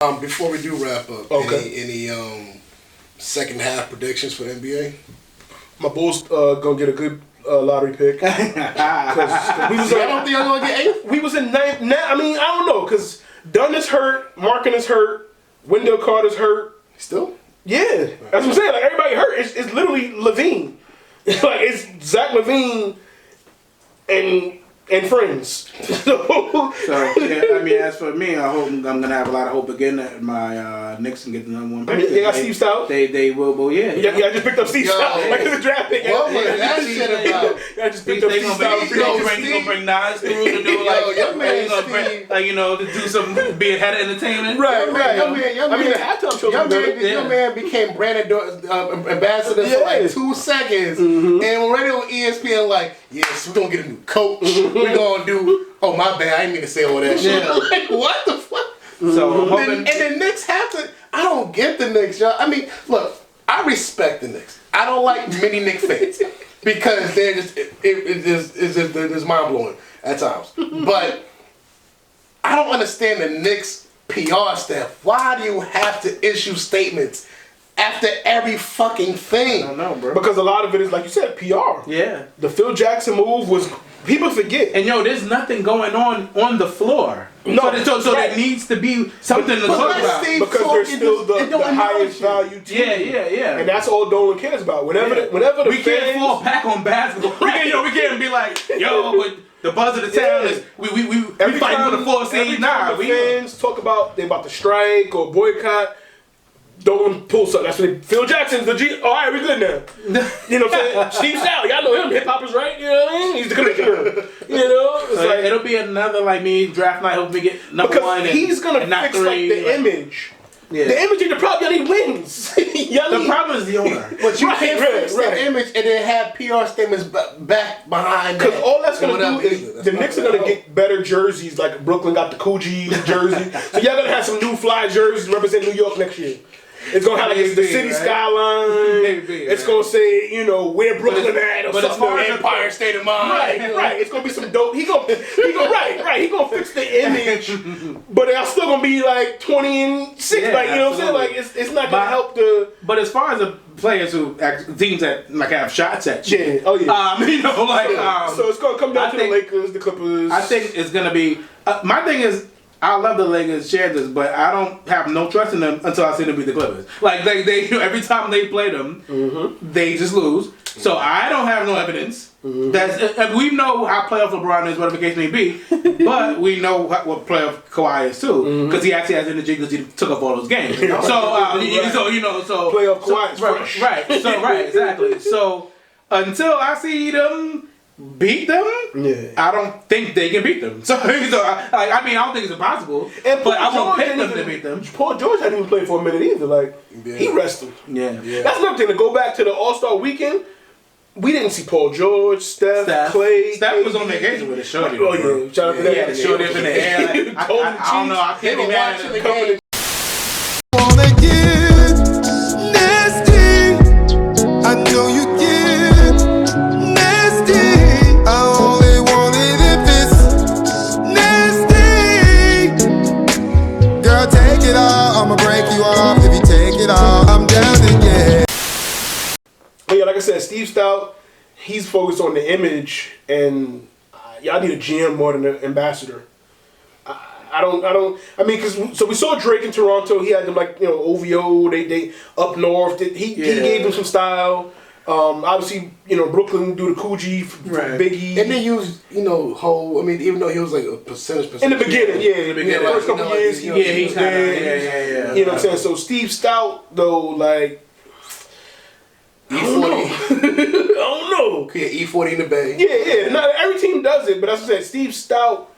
Before we do wrap up, any second half predictions for the NBA? My Bulls gonna get a good lottery pick. I don't think I'm gonna get 8. We was in ninth. I mean, I don't know because Dunn is hurt, Markin is hurt, Wendell Carter's hurt. Still? Yeah, that's what I'm saying. Like everybody hurt. It's literally Levine. Like it's Zach Levine and friends. So yeah, I mean, as for me, I hope I'm gonna have a lot of hope again that my Knicks can get the number 1 pick. They got Steve Stout. They will, but yeah. I just picked up Steve Stout like the draft pick. What was that shit about? I just picked up Steve Stout. He's gonna bring Nas through to do to do some be ahead of entertainment. Right. Your man became brand ambassador for like 2 seconds, and already on ESPN like, yes, we're gonna get a new coach. We're gonna do. Oh my bad, I didn't mean to say all that shit. Like, what the fuck? So and the Knicks have to. I don't get the Knicks, y'all. I mean, look, I respect the Knicks. I don't like many Knicks fans because they're just it's just mind blowing at times. But I don't understand the Knicks PR staff. Why do you have to issue statements after every fucking thing? I don't know, bro. Because a lot of it is, like you said, PR. Yeah. The Phil Jackson move was, people forget. And there's nothing going on the floor. No, so there needs to be something to talk about. Because they're still the highest value team. Yeah. And that's all Dolan cares about. Whenever the we can't fall back on basketball. We can't be like, but the buzz of the town is we fighting for the 4 seed. Nah, the fans talk about they about to strike or boycott. Dolan pulls something. That's when Phil Jackson's the G. All right, we good now. You know what I'm saying? Steve Stout, y'all know him. Hip hoppers, right? You know what I mean? He's the commissioner. You know, it's like it'll be another like me draft night. Hope we get number 1. He's gonna fix like the image. Yeah. The image ain't the problem. Y'all need wins. The problem is the owner. But you can't fix the image and then have PR statements back behind that. Because all that's going to do is the Knicks are going to get better jerseys, like Brooklyn got the Coogee jersey. So y'all going to have some new fly jerseys to represent New York next year. It's going to have like the city skyline. It's going to say, where Brooklyn at or something. Empire State of Mind. Right. It's going to be some dope. He going to fix the image, but they're still going to be like 20-6. Yeah, like, you know what I'm saying? Like, it's not going to help the... But as far as the players teams that like have shots at you. Yeah. Oh, yeah. So it's going to come down to the Lakers, the Clippers. I think it's going to be... my thing is, I love the Lakers share this, but I don't have no trust in them until I see them beat the Clippers. Like they every time they play them, they just lose. So I don't have no evidence. We know how playoff LeBron is, whatever the case may be, but we know what playoff Kawhi is too, because he actually has energy because he took up all those games. So playoff Kawhi is fresh. Right, exactly. So until I see them beat them, I don't think they can beat them. So I don't think it's impossible. But I won't pick them to beat them. Paul George hadn't even played for a minute either. Like he rested. Yeah. That's another thing. To go back to the All-Star weekend, we didn't see Paul George, Steph, Clay. Steph was on vacation with a shorty. Oh yeah, shout out to that. Yeah, the shorty up in the air. I don't know. I can't be mad at the company. Wanna get nasty? I know you get nasty. I only want it if it's nasty. Girl, take it all. I'ma break you off if you take it all. I'm down to get. But yeah, like I said, Steve Stout, he's focused on the image, and y'all need a GM more than an ambassador. I mean, because we saw Drake in Toronto. He had them like OVO. They up north. He gave them some style. Obviously, Brooklyn do the Coogee for Biggie. And they use, whole. I mean, even though he was like a percentage. In the beginning, the first couple years, he's there. You know what I'm saying? So Steve Stout, though, like. I don't know. Yeah, E40 in the Bay. Yeah. Not every team does it, but as I said, Steve Stout,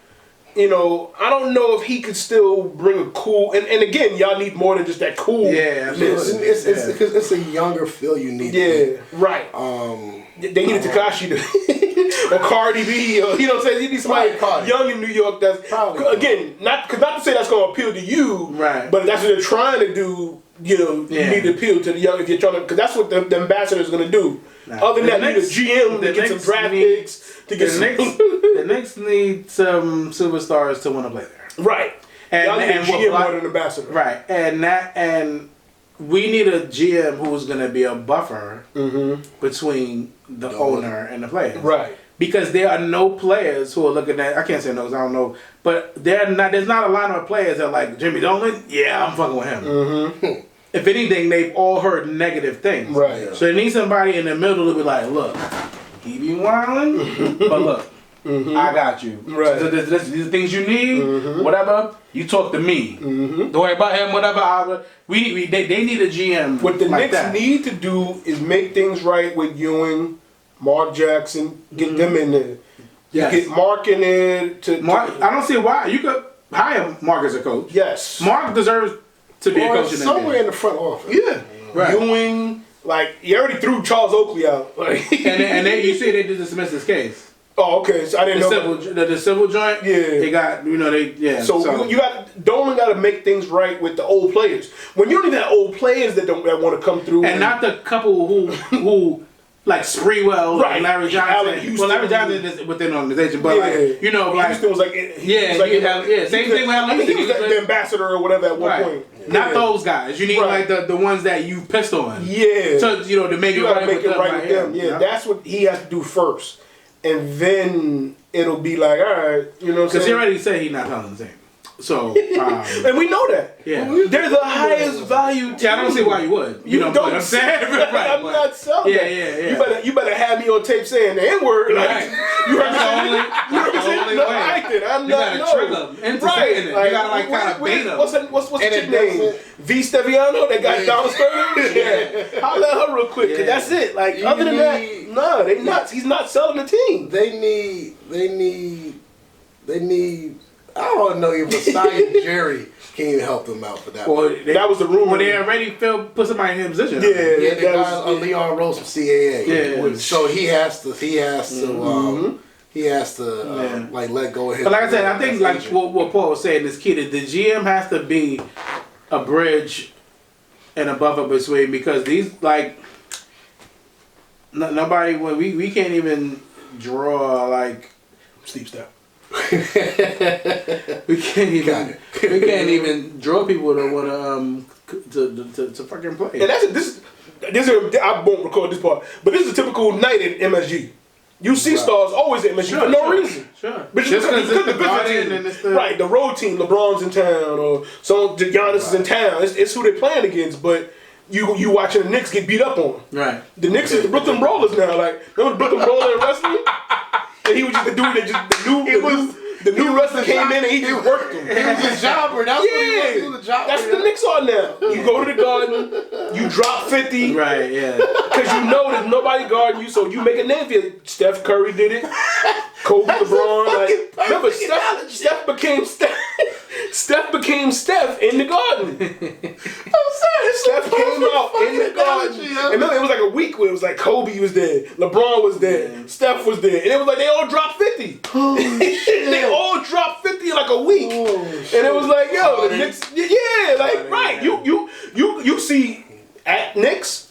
I don't know if he could still bring a cool. And again, y'all need more than just that cool. Yeah, it's a younger feel you need. Yeah, right. They needed Tekashi or Cardi B, or you know what I'm saying. You need somebody young in New York that's again not to say that's going to appeal to you, right? But that's what they're trying to do. You need to appeal to the young if you're trying to, because that's what the ambassador is going to do. Other than that, you need a GM to get some draft picks to get the Knicks need some superstars to want to play there. Right. Y'all need a what GM block- more than ambassador. Right, and we need a GM who's going to be a buffer between the owner and the players. Right. Because there are no players who are looking at. I can't say no because I don't know, but there's not a lineup of players that are like Jimmy Dolan. Yeah, I'm fucking with him. If anything, they've all heard negative things. Right. So they need somebody in the middle to be like, look, he be wilding, but look, I got you. Right. So these are things you need, whatever. You talk to me. Don't worry about him, whatever. They need a GM. What the like Knicks that. need to do is make things right with Ewing, Mark Jackson, get them in there. Yes. Get Mark in there Mark, I don't see why you could hire Mark as a coach. Yes. Mark deserves to be a Or coach in somewhere in the the front office. Yeah. Right. Ewing, like, you already threw Charles Oakley out. Like, and then you see they did dismiss his case. oh, okay. So I didn't know. The civil joint. Yeah. They got So you got Dolan got to make things right with the old players. When you don't even have old players that want to come through, and not the couple who like Sprewell Right. and Larry Allen Johnson. Houston. Well, Larry Johnson is within the organization, but like like Houston was like same he thing with Allen I think he Houston. was the ambassador or whatever at one right. point. Not Yeah. those guys. You need Right. like the ones that you pissed on. Yeah. So to make You it gotta right make with it them. right with them. Yeah, that's what he has to do first, and then it'll be like, all right, you know, what I'm Because he saying? already said he's not telling the same. So And we know that. yeah. They're the highest value team. Yeah, I don't see why you would. You know what I'm saying? Right, I'm but- not selling Yeah, that. yeah. You better have me on tape saying the N-word. Like, Right. you That's the represent only- you that's the represent only no, way. I did. I'm You not gotta no. trick them into saying it. You gotta, like, kinda bait them. What's And chick it name? doesn't- V. Steviano that got Yeah. Donald Sterling? Yeah. Holla at her real quick, Yeah. cause that's it. Like You other than that, need- nah, they not. He's not selling the team. They need. I don't know if Messiah Jerry can even help them out for that. Well, That was the rumor. Well, they already put somebody in his position. Yeah. Yeah, the that guy was- Leon Rose from CAA. Yeah. So he has to like let go of his. But like I said, I think like agent. what Paul was saying is key. The GM has to be a bridge and a buffer between, because these like nobody. We can't even draw like Steve Step. we can't even draw people that want to fucking play. And this is I won't record this part, but this is a typical night at MSG. You see stars always at MSG for no reason. Sure. But Just because it's the visitor Garden team. and it's the Right, the road team, LeBron's in town, or Giannis is in town. It's who they're playing against, but you watching the Knicks get beat up on. Right. The Knicks is the Brooklyn Brawlers now. Like, remember the Brooklyn Brawler in wrestling? And he was just the dude that just the new wrestler came in and he just worked him. He was a jobber. That's what he was a jobber. That's what the Knicks are now. You go to the Garden, you drop 50. Right. Yeah. Because you know there's nobody guarding you, so you make a name for you. Steph Curry did it. Kobe, LeBron. Like, remember, Steph became Steph. Steph became Steph in the Garden. Steph came out in the Garden. And remember, it was like a week where it was like Kobe was there, LeBron was there, Steph was there, and it was like they all dropped 50. They all dropped 50 in like a week. And it was like, yo, the Knicks, yeah, like, right. You see at Knicks.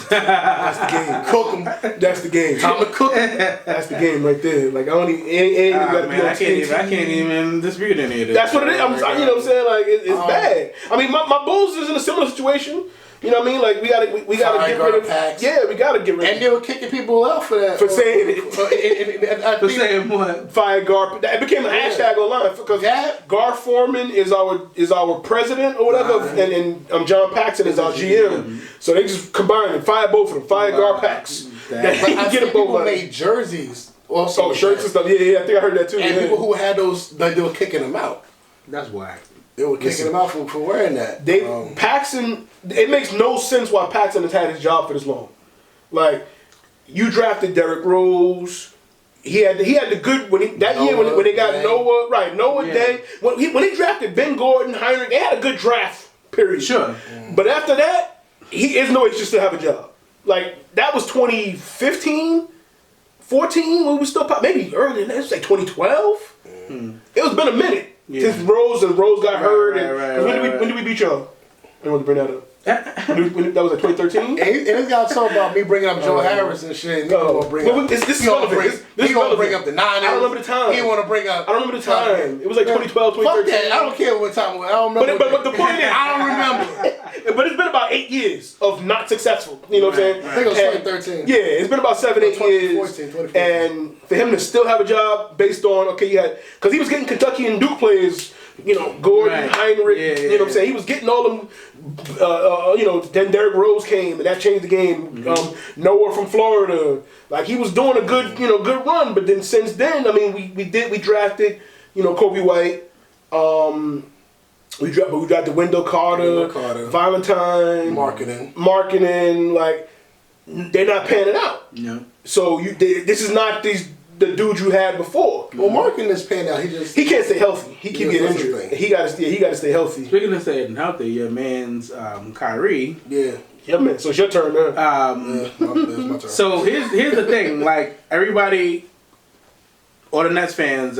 That's the game. Cook him. That's the game. Time to cook him. That's the game right there. Like I don't even. Ain't gotta be Man, on I can't even dispute any of this. That's what it is. You know what I'm saying? Like it's bad. I mean, my Bulls is in a similar situation. You know what I mean? Like we gotta get rid of packs. Yeah, we gotta get rid And of. they were kicking people out for that. For saying it. For saying what? Fire Gar. It became a hashtag online because Gar Foreman is our president or whatever, and John Paxson is our GM. So they just combined and fired both of them. Fire Gar Pax. But I Get think them both. people made jerseys. Also, Oh, shirts and stuff. Yeah, I think I heard that too. And yeah. people who had those, like, they were kicking them out. That's whack. They were kicking them out for wearing that. Paxson. It makes no sense why Paxson has had his job for this long. Like, you drafted Derrick Rose. He had the good when they got Dang. Noah Day. When he drafted Ben Gordon, Heinrich, they had a good draft period. Sure. But after that, he is no excuse to have a job. Like that was 2015, 14 when we still maybe earlier than that. It was like 2012. It was been a minute since Rose got hurt. Right. When did we beat y'all? I want to bring that up. That was like 2013. And this guy talking about me bringing up Joe Harris and shit. And he gonna bring up. This is relevant. He gonna bring up the Niners. I don't remember the time. He want to bring up. I don't remember the time. It was like 2012, 2013. Fuck that. I don't care what time it was. I don't remember. But the point is, I don't remember. But it's been about 8 years of not successful. You know what I'm saying? I think it was 2013. Yeah, it's been about 7, 8 years. 2014. And for him to still have a job based on, okay, because he was getting Kentucky and Duke players, you know, Gordon, Heinrich, you know what I'm saying? He was getting all them, you know, then Derrick Rose came and that changed the game. Noah from Florida. Like, he was doing a good, you know, good run. But then since then, I mean, we drafted, you know, Kobe White. We drafted Wendell Carter, Valentine, marketing. Like, they're not panning out. No. So this is not the dude you had before. Well, marketing is panning out. He can't stay healthy. He keep getting injured. He got to stay healthy. Speaking of staying healthy, your man's Kyrie. Yeah, man. So it's your turn now. It's my turn. So here's the thing. Like, everybody, all the Nets fans,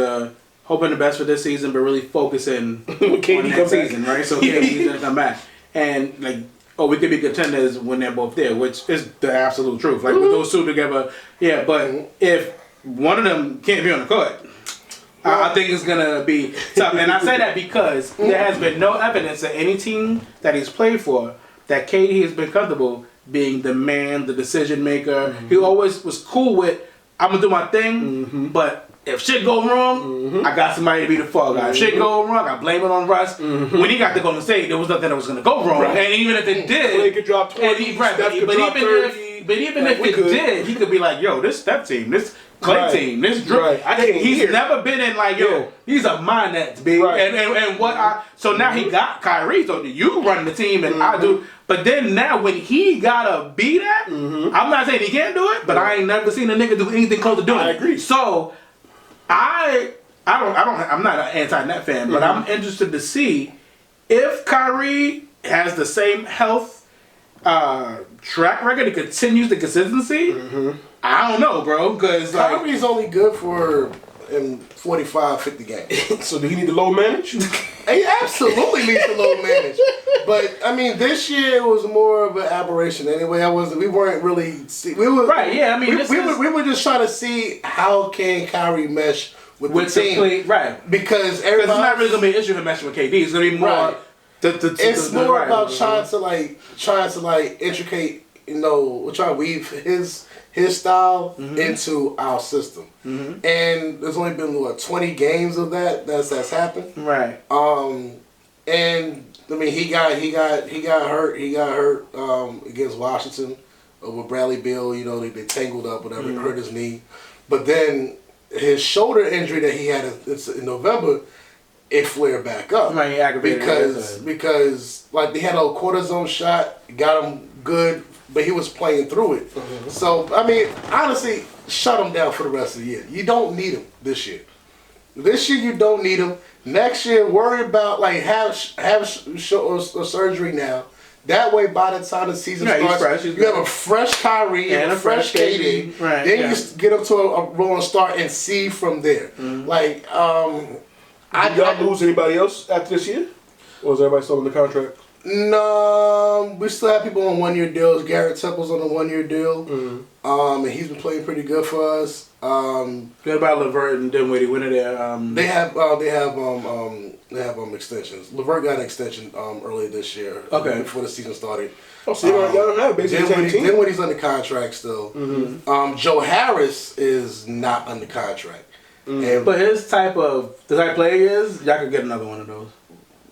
hoping the best for this season, but really focusing on next season, right? So KD's gonna come back, and like, we could be contenders when they're both there, which is the absolute truth. Like, with those two together, yeah. But if one of them can't be on the court, I think it's gonna be tough. And I say that because there has been no evidence that any team that he's played for that KD has been comfortable being the man, the decision maker. He always was cool with, I'm gonna do my thing, but if shit go wrong, I got somebody to be the fall guy. If shit go wrong, I blame it on Russ. When he got to Golden State, there was nothing that was going to go wrong. And even if it did, Clay could drop 20, Steph could drop 30. But even if it did, he could be like, yo, this Steph team, this Clay team, this Drew. He's never been in like, yo, these are my Nets, big. And what so now he got Kyrie, so you run the team and I do. But then now when he gotta be that, I'm not saying he can't do it, but I ain't never seen a nigga do anything close to doing it. I agree. So I'm not an anti-Net fan, but I'm interested to see if Kyrie has the same health track record and continues the consistency. I don't know, bro, because Kyrie's only good for in 45, 50 games. So do he need to load manage? He absolutely needs to load manage. But I mean, this year was more of an aberration. Anyway, we weren't really. We were right. Yeah, I mean, we were just trying to see how can Kyrie mesh with the team, right? Because it's not really gonna be an issue for meshing with KD. It's gonna be more. It's more about trying to like intricate. You know, we're trying to weave his style into our system, and there's only been 20 games of that's happened. Right. And I mean, he got hurt. He got hurt against Washington with Bradley Beal. You know, they tangled up, whatever, hurt his knee. But then his shoulder injury that he had in November, it flared back up. Right, he aggravated because like they had a cortisone shot, got him good, but he was playing through it. So I mean, honestly, shut him down for the rest of the year. You don't need him this year. This year you don't need him. Next year, worry about like have surgery now. That way, by the time the season starts, you have a fresh Kyrie and a fresh KD. Right, then you get up to a rolling start and see from there. Like, Did y'all lose anybody else after this year? Or is everybody still in the contract? No, we still have people on 1-year deals. Garrett Temple's on a 1-year deal, and he's been playing pretty good for us. What about LeVert and Dinwiddie? When are they? They have extensions. LeVert got an extension earlier this year. Okay, before the season started. Oh, so y'all don't have basically Dinwiddie's under contract still. Joe Harris is not under contract. But his the type of player he is, y'all could get another one of those.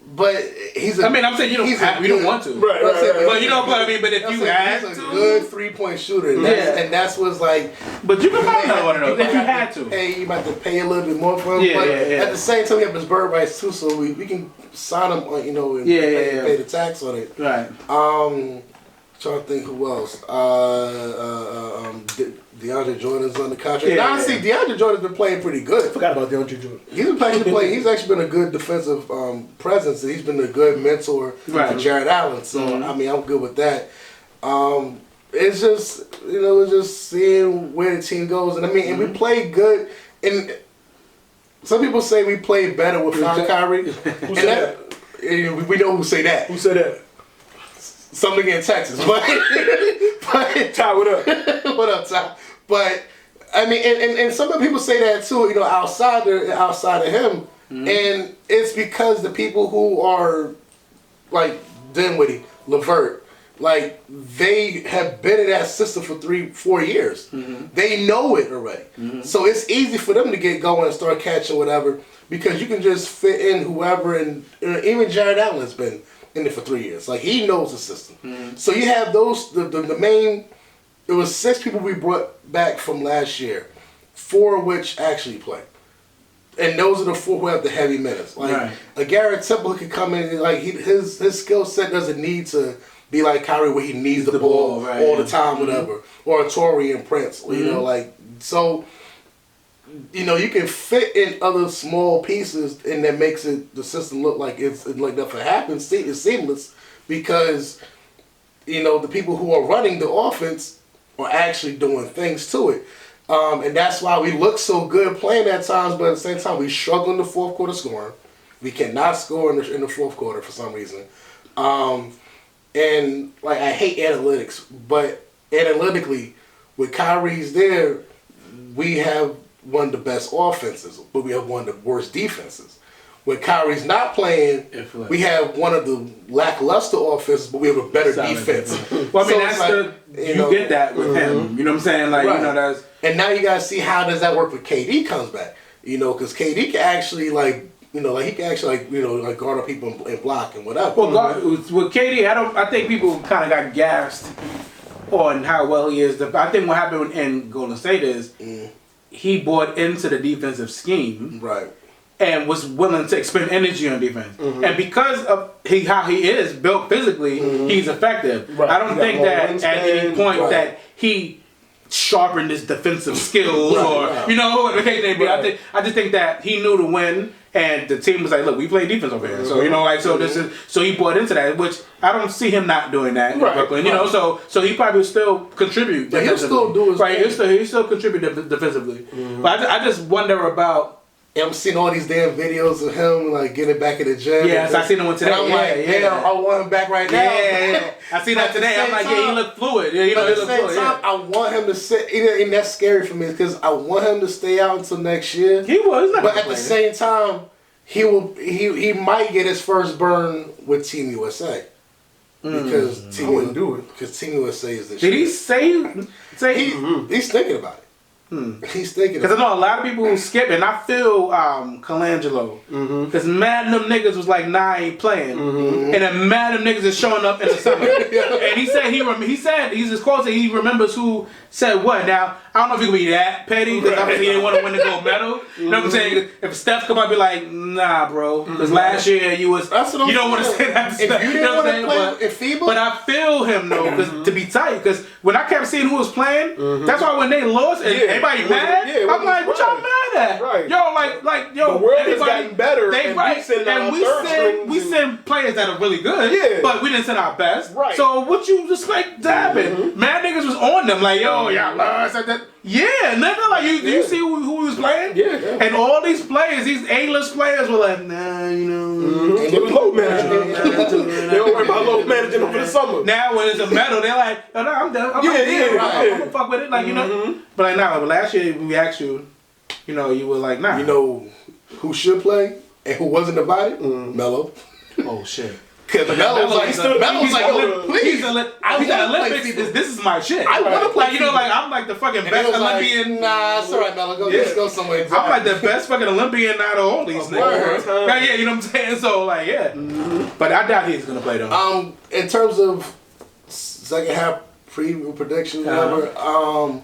But he's. I'm saying you don't want to. Right. But you know, but if you had he's a good 3-point shooter, and that's what's like. But you can buy another one of those if you had to. Hey, you about to pay a little bit more for him. But at the same time, we have his bird rights too, so we can sign him, and pay the tax on it. Right. Trying to think who else. DeAndre Jordan's on the contract. And honestly, DeAndre Jordan's been playing pretty good. I forgot about DeAndre Jordan. He's been playing. He's actually been a good defensive presence. And he's been a good mentor for Jared Allen. So I mean, I'm good with that. It's just it's just seeing where the team goes, and I mean, and we played good. And some people say we played better without Kyrie. Who said that? We know who say that. Who said that? Something in Texas, but Ty, what up? what up, Ty? But I mean, and some of the people say that too. You know, outside of him, and it's because the people who are like Dinwiddie, LeVert, like they have been in that system for 3-4 years. They know it already, so it's easy for them to get going and start catching whatever because you can just fit in whoever, and even Jared Allen's been in it for 3 years. Like he knows the system. So you have those the main. There was 6 people we brought back from last year, 4 of which actually play. And those are the 4 who have the heavy minutes. Like a Garrett Temple could come in, like his skill set doesn't need to be like Kyrie where he needs the ball all the time, whatever. Or a Torian Prince, you know, like so. You know, you can fit in other small pieces, and that makes the system look like it's like nothing happens. It's seamless because you know the people who are running the offense are actually doing things to it. And that's why we look so good playing at times, but at the same time, we struggle in the fourth quarter scoring. We cannot score in the fourth quarter for some reason. And, like, I hate analytics, but analytically, with Kyrie's there, we have one of the best offenses, but we have one of the worst defenses. When Kyrie's not playing, we have one of the lackluster offenses, but we have a better defense. Well, I mean, so that's you get that with him. You know what I'm saying? Like, you know, that's. And now you gotta see how does that work when KD comes back. You know, because KD can actually he can actually guard up people and block and whatever. Well, with KD, I think people kind of got gassed on how well he is. I think what happened in Golden State is he bought into the defensive scheme, right, and was willing to expend energy on defense. And because of how he is built physically, he's effective. Right. I don't think that at any point that he sharpened his defensive skills you know what the case may be. I just think that he knew to win, and the team was like, look, we play defense over here. So you know, like so he bought into that, which I don't see him not doing that in Brooklyn. You know, so he probably will still contribute. Yeah, he'll still do his thing. He'll still contribute defensively. But I just wonder about. I'm seeing all these damn videos of him like getting back in the gym. Yes, I seen him one today. And I'm like, I want him back right now. Yeah. I seen that today. I'm like, he look fluid. Yeah, you know, at the same time, I want him to sit. And that's scary for me because I want him to stay out until next year. He was, but at the same time, he might get his first burn with Team USA because Team USA is the shit. Did he say he's thinking about it? He's thinking because I know a lot of people who skip, and I feel Colangelo because mad them niggas was like, nah, I ain't playing, and then mad them niggas is showing up in the summer. And he said he's his quote said he remembers who said what. Now I don't know if he could be that petty because obviously he didn't want to win the gold medal. You know what I'm saying? If Steph come up and be like, nah, bro, because last year you was you don't want to say that. If you didn't want to play in FIBA, but I feel him though because to be tight because when I kept seeing who was playing, that's why when they lost and everybody mad, I'm like, what y'all mad at? Right. Yo, like yo, the world has gotten better. We send players that are really good, but we didn't send our best. Right. So what you expect to happen? Mad niggas was on them like, yo, y'all lost that. Yeah, nigga, like you see who was playing? Yeah. And all these players, these A-list players were like, nah, you know. And they was low managing. They don't worry about low managing over the summer. Now when it's a medal, they're like, oh no, I'm done. I'm gonna fuck with it, like, you know. But like nah, but last year we asked you, you know, you were like, nah. You know who should play and who wasn't about it? Melo. Oh shit. Because Melo's like, please. He's at Olympics. This is my shit. I want to play. Like, you know, like I'm like the fucking best Olympian. Nah, it's alright, Melo. Let's go somewhere. I'm like the best fucking Olympian out of all these niggas. Yeah, you know what I'm saying? So like, yeah. But I doubt he's gonna play though. In terms of second half predictions, whatever.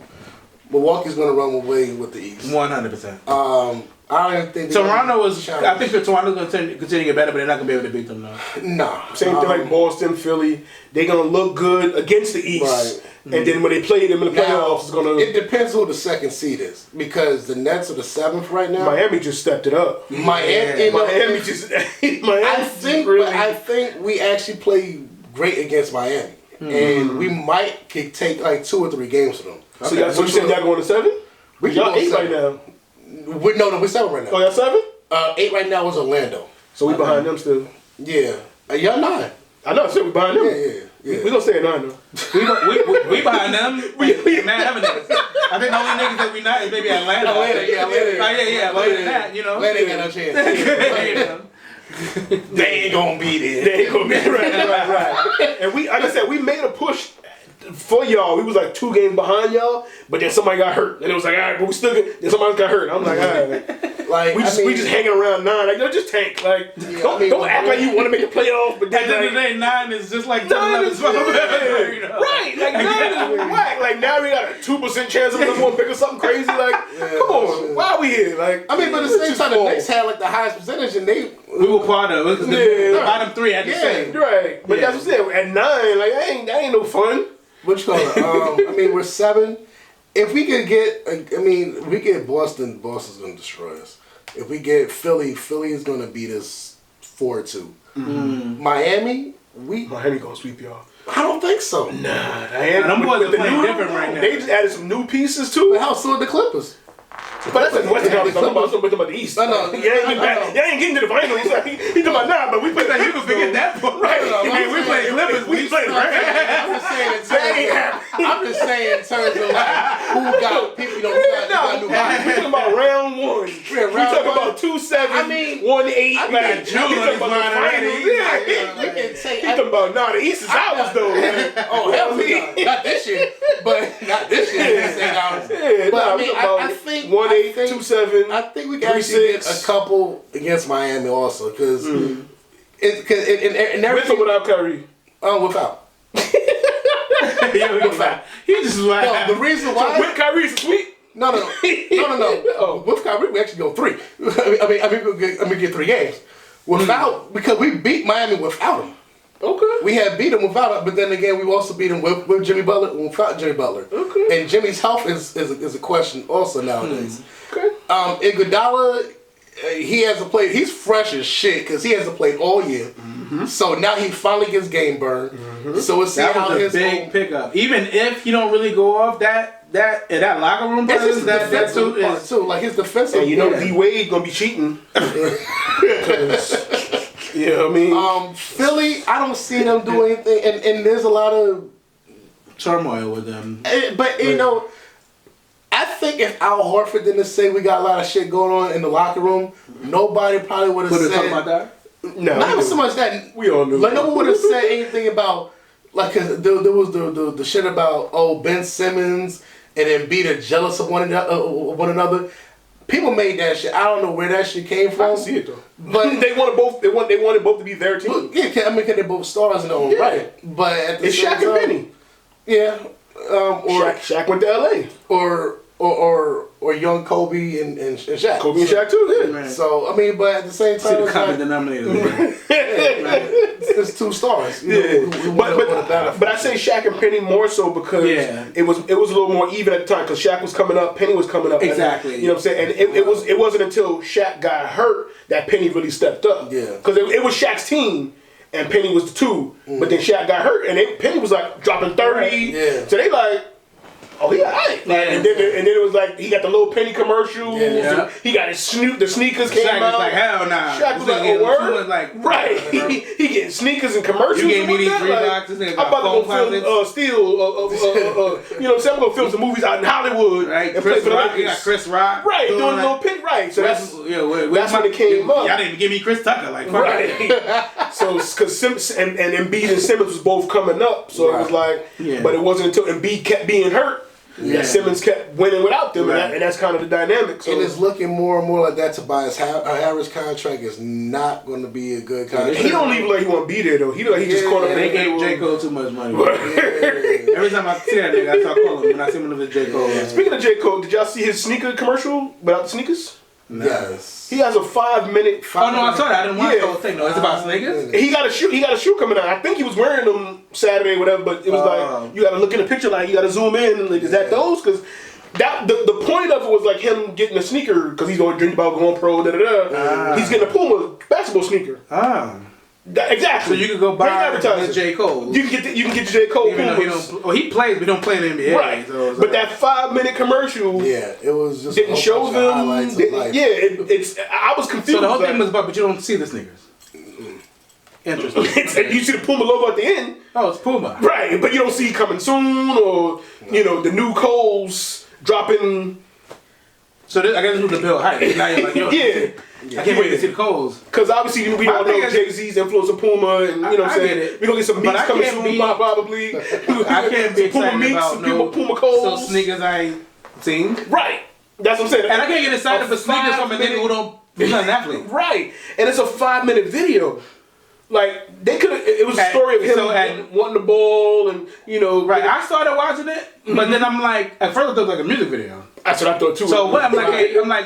Milwaukee's gonna run away with the East. 100%. I don't think Toronto is. I think that Toronto's gonna continue to get better, but they're not gonna be able to beat them now. Nah. Same thing like Boston, Philly. They're gonna look good against the East, and then when they play them in the playoffs, it's gonna. It depends who the second seed is because the Nets are the 7th right now. Miami just stepped it up. Miami just. I think we actually play great against Miami, and we might could take like 2 or 3 games from them. So you said y'all going to 7? Y'all 8 right now. No, we're 7 right now. Oh, y'all 7? 8 right now is Orlando. So we behind them still. Yeah. Y'all 9. I know, so we behind them. Yeah. We gonna stay at 9 though. We behind them. Man, having niggas. I think the only niggas that we not is maybe Atlanta. Atlanta. Yeah. Other than that, you know. Atlanta ain't got no chance. They ain't gonna be there. They ain't gonna be right. And we, like I said, we made a push for y'all. We was like 2 games behind y'all, but then somebody got hurt, and it was like, all right, but we still get. Then somebody got hurt. I'm like, all right, like we just hanging around 9. Like, no, just tank. Like, don't act like you want to make the playoffs, but then at the end of the day, 9 is just like 10, 11, 12. You know? Right, like 9 is whack. Like now we got a 2% chance of number 1 pick or something crazy. Like, come on, why are we here? Like, I mean, but at the same time, the Knicks had like the highest percentage, and we were part of it. The bottom 3 had the same. Right, but that's what I'm saying. At 9, like that ain't no fun. What you call it? I mean, we're 7. If we could get, we get Boston. Boston's gonna destroy us. If we get Philly, Philly is gonna beat us 4-2. Miami gonna sweep y'all. I don't think so. Nah, them boys are playing different right now. They just added some new pieces too. But how so are the Clippers? But that's the Western Conference. I'm talking about the East. No. You ain't getting to the finals. He talking about nah, but we play that. You can forget that part. Right. We play Clippers. We play I'm just saying in terms of like who got people, who got new bodies. We talking about round 1. We talking about 2-7. 1-8. We talking about the finals. We can say. He talking about the East is ours though. Oh hell no, not this year. But not this year. This ain't ours. But I mean, I think 1-8, 2-7. I think we can actually get a couple against Miami also because with or without Kyrie. Without. He just like the reason why with Kyrie's sweet. No. With Kyrie, we actually go 3. I mean, get 3 games without because we beat Miami without him. Okay. We had beat him without him, but then again, we also beat him with Jimmy Butler and without Jimmy Butler. Okay. And Jimmy's health is a question also nowadays. Okay. Iguodala, he hasn't played. He's fresh as shit because he hasn't played all year. So now he finally gets game burn. So we'll see how was a big pickup. Even if you don't really go off that locker room, that too. Like his defensive. And D Wade gonna be cheating. Yeah, I mean, Philly, I don't see them do anything, and there's a lot of turmoil with them. But I think if Al Horford didn't say we got a lot of shit going on in the locker room, nobody probably would have said. Talk about that? No, not even so much that we all knew. Like no one would have said anything about like cause there was the shit about Ben Simmons and Embiid are jealous of one another. People made that shit. I don't know where that shit came from. I can see it though. But they wanted both. They wanted both to be their team. Yeah, cause they're both stars in their own right. But at the same Shaq time, and Penny. Yeah. Or Shaq went to LA. Or young Kobe and Shaq. Kobe and Shaq too. Yeah. So I mean, but at the same time, see the common denominator. It's 2 stars. But I say Shaq and Penny more so because it was a little more even at the time because Shaq was coming up, Penny was coming up. Exactly. You know what I'm saying? And it wasn't until Shaq got hurt that Penny really stepped up. Yeah. Because it was Shaq's team. And Penny was the 2, but then Shaq got hurt, and Penny was like dropping 30. Yeah. So they like, oh yeah, right. And then it was like he got the little Penny commercials. Yeah. He got the sneakers came Shaq out. was like, hell nah. Shaq was like, oh word, like, right? He getting sneakers and commercials. You gave me these Reeboks. Reeboks. I'm about to go film you know what I'm saying? I'm gonna film some movies out in Hollywood. Right. And play for the Rock, you got Chris Rock. Right, doing a little Penny. Right. So that's when it came up. Y'all didn't give me Chris Tucker. Like, right. So because Simmons and Embiid and Simmons was both coming up, so it was like, but it wasn't until Embiid kept being hurt. Yeah. Simmons kept winning without them, and that's kind of the dynamic. So. And it's looking more and more like that. Tobias Harris contract is not going to be a good contract. He don't even like he want to be there though. He just caught up. They gave J. Cole too much money. Every time I see that nigga, I start calling him when I see him with J. Cole. Speaking of J. Cole, did y'all see his sneaker commercial without the sneakers? No. Yes. He has a 5-minute. Oh no, I saw that. I didn't watch the whole thing. No, it's about sneakers. He got a shoe coming out. I think he was wearing them Saturday or whatever. But it was like you got to look in the picture. Like you got to zoom in. Like is that those? Because that the point of it was like him getting a sneaker because he's going to drink about going pro. He's getting a Puma basketball sneaker. Exactly. So you can go buy the J. Cole. You can get the J. Cole. Even though he plays, but don't play in the NBA. Right. So but that 5-minute commercial, it was just didn't show them. It's I was confused. So the whole thing was about, but you don't see the sneakers. interesting. You see the Puma logo at the end. Oh, it's Puma. Right, but you don't see coming soon or, the new Coles dropping. So I guess this was the Bill hype. Now you're like, yo, I can't wait to see the Coles. Because obviously we all know Jay-Z's influence of Puma and, what I'm saying? We're going to get some beats coming soon, probably. I can't be Puma excited meats, about some Puma Coles. So sneakers I ain't seen. Right. That's what I'm saying. And I can't get excited for sneakers from a nigga who don't do nothing athlete. Right. And it's a 5-minute video. Like, they could have, it was a story of him wanting the ball and, Right, I started watching it, but then I'm like, at first I thought it was like a music video. That's what I thought too. So what? I'm watching it. I'm like,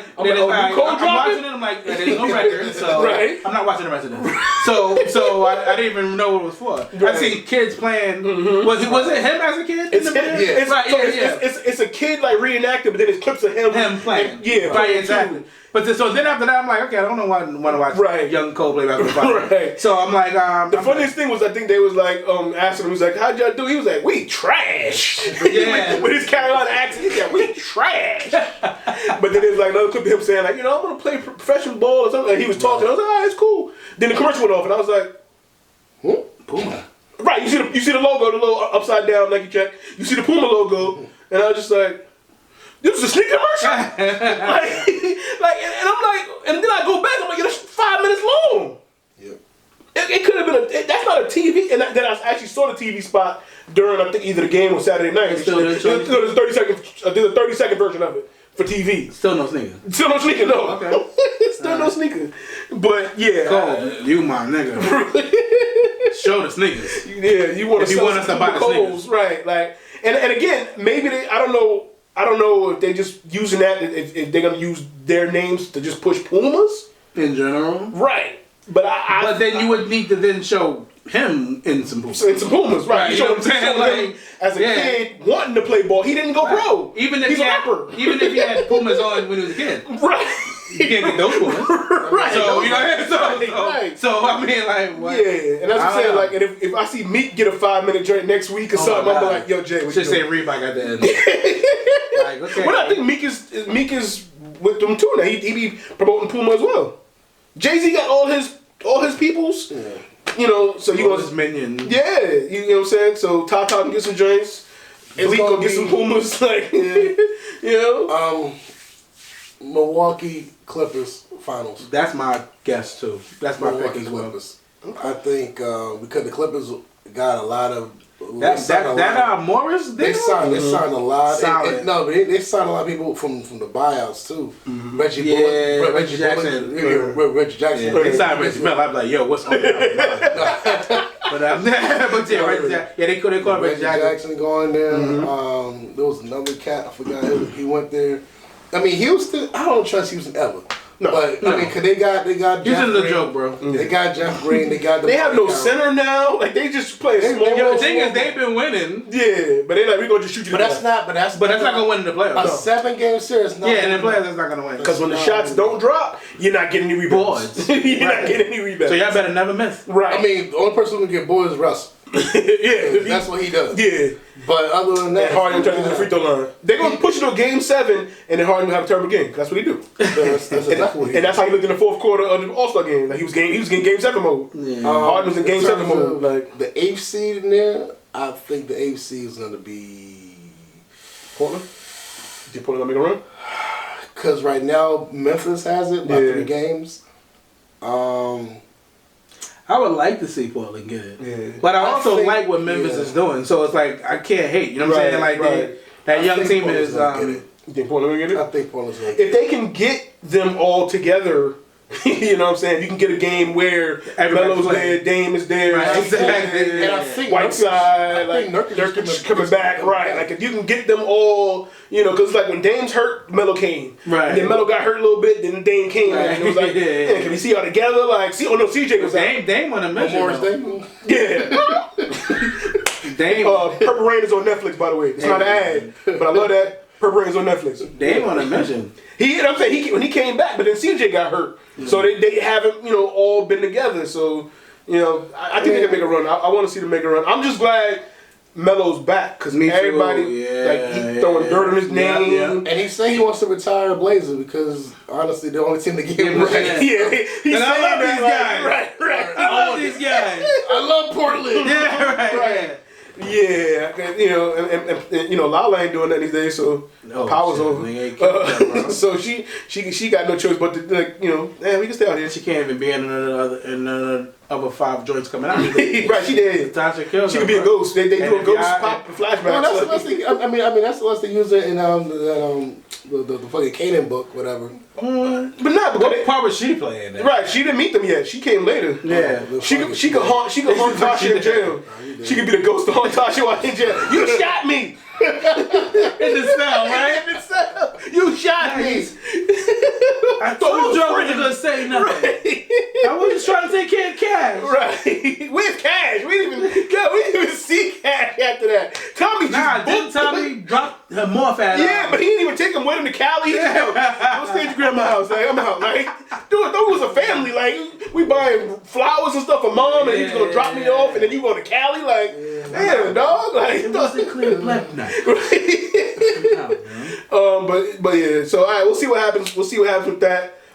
there's no record, so right. I'm not watching the rest of this. So I didn't even know what it was for. Right. I see kids playing. Was it him as a kid? It's him. Yeah. It's a kid like reenacted, but then it's clips of him playing. Playing exactly. Too. But so then after that, I'm like, okay, I don't want to watch young Cole play basketball. Right. So I'm like, the funniest thing was I think they was like asking him, he was like, how'd y'all do? He was like, we trash. Yeah. With his Carolina accent, he's like, we trash. But then there's like another clip of him saying like, I'm gonna play professional ball or something. And he was talking. I was like, oh, it's cool. Then the commercial went off, and I was like, Puma. Right. You see the logo, the little upside down Nike check. You see the Puma logo, and I was just like, this is a sneaker commercial. And I'm like, and then I go back. I'm like, that's 5 minutes long. Yep. It could have been that's not a TV. And then I actually saw the TV spot during I think either the game or Saturday night. There's a 30-second version of it for TV. Still no sneaker. Still no sneaker. No. Okay. Still no sneaker. But yeah. Cole, you my nigga. Show the sneakers. Yeah, you want to us to buy the sneakers, right? Like, and again, maybe I don't know if they just using that if they're gonna use their names to just push Pumas in general, right? But but then you would need to then show him in some Pumas. In some Pumas, right? You know what I'm saying? Like, as a kid wanting to play ball, he didn't go pro. Even if he's a rapper. Even if he had Pumas on when he was a kid, right? You can't get those Pumas, right? So you know, right. So I mean, like, what? Yeah, and that's what I'm saying. Like, and if I see Meek get a 5-minute joint next week or something, I'm like, yo, Jay, what should you say doing? Reebok at the end. Like, okay. Well, I think Meek is with them too now. He be promoting Puma as well. Jay-Z got all his peoples. Yeah. So you all his minions. Yeah, you know what I'm saying. So Tata can get some joints. Elite go get some Pumas. Like, Milwaukee Clippers finals. That's my guess too. That's my pick as well. Clippers. I think because the Clippers got a lot of. Morris. They signed a lot. Solid. They signed a lot of people from the buyouts too. Mm-hmm. Reggie Jackson. Reggie Jackson. Yeah, they signed Reggie Miller. I'm like, yo, what's on that? But they called Reggie Jackson going there. Mm-hmm. There was another cat. I forgot he went there. I mean, Houston. I don't trust Houston ever. No, but I mean, cause they got Houston's a joke, bro. They got Jeff Green. They have no center now. Like they just play small. The thing is, they've been winning. Yeah, but they're like, we're gonna just shoot you. But that's not gonna win in the playoffs. A 7-game series. Yeah, in the playoffs, that's not gonna win. Because when the shots don't drop, you're not getting any rebounds. You're not getting any rebounds. So y'all better never miss. Right. I mean, the only person who can get boys is Russ. Yeah, that's what he does. Yeah. But other than that, Harden turns into the free throw line. They're gonna push it to a game 7, and then Harden will have a terrible game. That's what he do. That's exactly what he and that's how he looked in the fourth quarter of the All-Star game. Like he was getting game 7 mode. Yeah. Harden was in game 7 mode. Like the 8th seed in there, I think the 8th seed is gonna be Portland. Is he Portland gonna make a run? Because right now Memphis has it by 3 games. I would like to see Portland get it. Yeah. But I also like what Memphis is doing. So it's like, I can't hate. You know what I'm saying? Like, that young team is... You think Portland will get it? I think Portland's going to get it. If they can get them all together, you know what I'm saying? You can get a game where Melo's there, Dame is there, right, exactly. And I think Whiteside, like Nurkic coming back, right? Like if you can get them all, because like when Dame's hurt, Melo came, right? And then Melo got hurt a little bit, then Dame came, right. And it was like, can we see y'all together? Like, CJ was Dame on a mission. Morris Dame, yeah. Dame. Purple Rain is on Netflix, by the way. It's not an ad, but I love that. Purple Rain is on Netflix. Dame on a mission. I'm saying when he came back, but then CJ got hurt, so they haven't all been together. So I think they can make a run. I want to see them make a run. I'm just glad Melo's back because everybody he's throwing dirt on his name, and he said he wants to retire Blazer because honestly the only team that gave him right. Yeah, he's saying I love these guys. Right. I love these these guys. I love Portland. Yeah, right. Yeah, you know, and you know, Lala ain't doing that these days, so power's over. So she got no choice but to, like, you know, man, we can stay out here. She can't even be in none of the other 5 joints coming out. Right, she did. Tasha kills She her, could be a bro. ghost. They do a ghost pop flashback. Well, that's the less they, I mean, that's the less they use it in the fucking Kanan book, whatever. But not because What part was she playing? Then? right, she didn't meet them yet. She came later. Yeah. She could haunt Tasha in jail. She could be the ghost to haunt Tasha while in jail. You shot me In the cell, right? in the cell. You shot me. I told you I wasn't gonna say nothing. Right. I was just trying to take care of Cash. Right. Where's Cash? We didn't even see Cash after that. Tommy just Didn't Tommy drop her morph at yeah, but he didn't even take him with him to Cali. Don't stay at your grandma's house. Like, I'm out. Like, dude, thought we was a family. Like, we buying flowers and stuff for mom, and he's gonna drop me off, and then you going to Cali. Like, damn, dog. Like, It wasn't clear black night. but yeah. So all right, we'll see what happens. We'll see what happens with that.